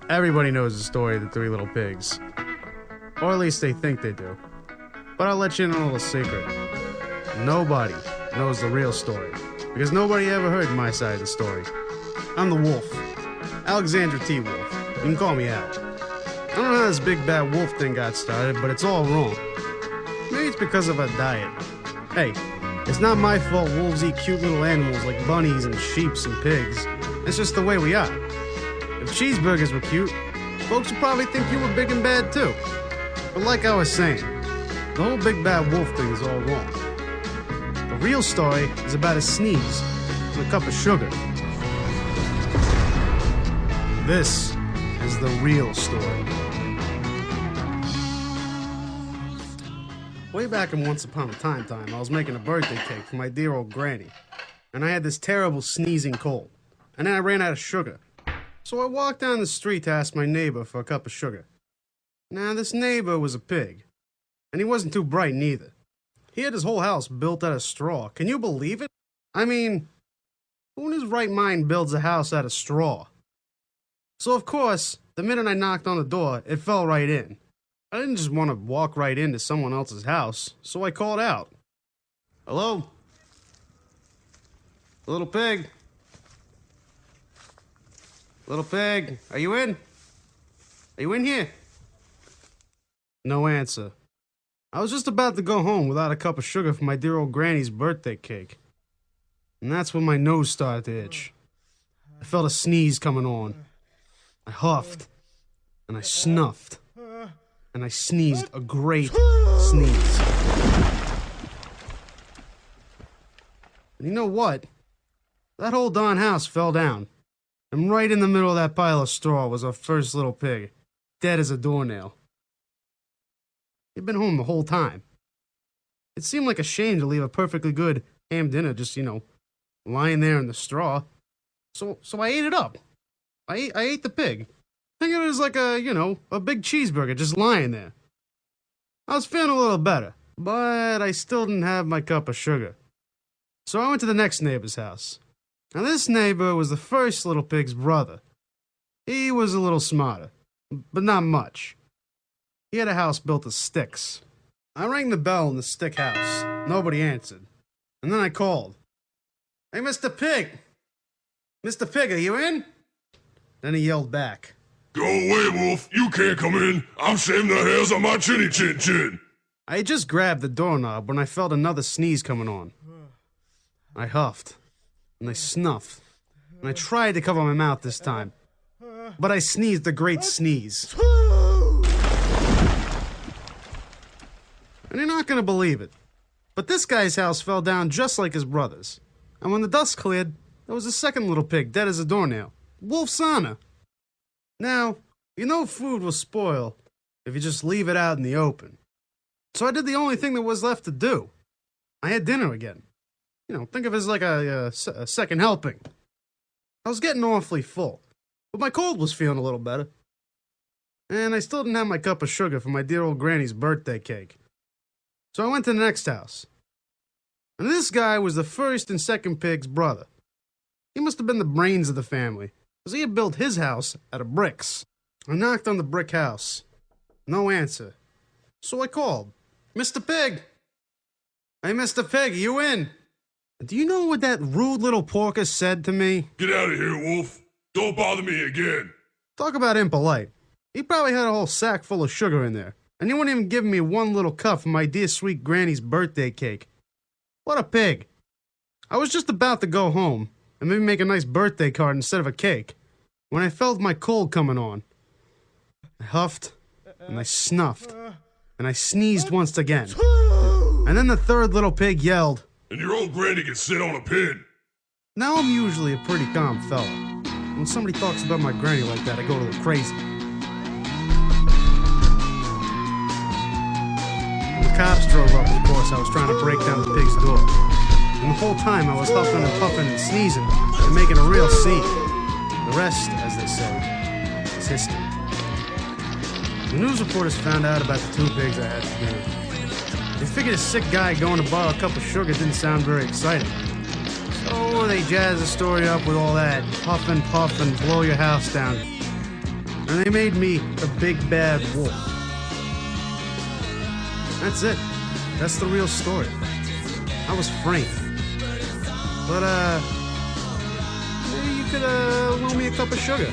Everybody knows the story of the Three Little Pigs. Or at least they think they do. But I'll let you in on a little secret. Nobody knows the real story. Because nobody ever heard my side of the story. I'm the wolf. Alexander T. Wolf. You can call me Al. I don't know how this big bad wolf thing got started, but it's all wrong. Maybe it's because of our diet. Hey, it's not my fault wolves eat cute little animals like bunnies and sheeps and pigs. It's just the way we are. If cheeseburgers were cute, folks would probably think you were big and bad too. But like I was saying, the whole big bad wolf thing is all wrong. The real story is about a sneeze and a cup of sugar. This is the real story. Way back in Once Upon a Time, I was making a birthday cake for my dear old granny. And I had this terrible sneezing cold. And then I ran out of sugar. So I walked down the street to ask my neighbor for a cup of sugar. Now, this neighbor was a pig. And he wasn't too bright neither. He had his whole house built out of straw. Can you believe it? I mean, who in his right mind builds a house out of straw? So, of course, the minute I knocked on the door, it fell right in. I didn't just want to walk right into someone else's house, so I called out. Hello? Little pig? Little pig, are you in? Are you in here? No answer. I was just about to go home without a cup of sugar for my dear old granny's birthday cake. And that's when my nose started to itch. I felt a sneeze coming on. I huffed. And I snuffed. And I sneezed a great sneeze. And you know what? That whole darn house fell down. And right in the middle of that pile of straw was our first little pig, dead as a doornail. He'd been home the whole time. It seemed like a shame to leave a perfectly good ham dinner just, lying there in the straw. So I ate it up. I ate the pig. Think of it as like a big cheeseburger just lying there. I was feeling a little better, but I still didn't have my cup of sugar. So I went to the next neighbor's house. Now this neighbor was the first little pig's brother. He was a little smarter, but not much. He had a house built of sticks. I rang the bell in the stick house. Nobody answered. And then I called. Hey, Mr. Pig! Mr. Pig, are you in? Then he yelled back. Go away, Wolf. You can't come in. I'm shaving the hairs on my chinny chin chin. I had just grabbed the doorknob when I felt another sneeze coming on. I huffed, and I snuffed, and I tried to cover my mouth this time, but I sneezed a great sneeze. And you're not gonna believe it, but this guy's house fell down just like his brother's. And when the dust cleared, there was a second little pig dead as a doornail. Wolf's honor. Now, food will spoil if you just leave it out in the open. So I did the only thing that was left to do. I had dinner again. Think of it as like a second helping. I was getting awfully full, but my cold was feeling a little better. And I still didn't have my cup of sugar for my dear old granny's birthday cake. So I went to the next house. And this guy was the first and second pig's brother. He must have been the brains of the family, because he had built his house out of bricks. I knocked on the brick house. No answer. So I called. Mr. Pig! Hey, Mr. Pig, are you in? Do you know what that rude little porker said to me? Get out of here, Wolf. Don't bother me again. Talk about impolite. He probably had a whole sack full of sugar in there. And he wouldn't even give me one little cup for my dear sweet granny's birthday cake. What a pig. I was just about to go home and maybe make a nice birthday card instead of a cake when I felt my cold coming on. I huffed, and I snuffed, and I sneezed once again. And then the third little pig yelled, And your old granny can sit on a pin. Now I'm usually a pretty calm fella. When somebody talks about my granny like that, I go a little crazy. When the cops drove up, of course, I was trying to break down the pig's door. And the whole time I was huffing and puffing and sneezing and making a real scene. The rest, as they say, is history. The news reporters found out about the two pigs I had for dinner. They figured a sick guy going to borrow a cup of sugar didn't sound very exciting. So they jazzed the story up with all that huff and puff and blow your house down. and they made me the big bad wolf. That's it. That's the real story. I was framed. But, maybe you could, loan me a cup of sugar.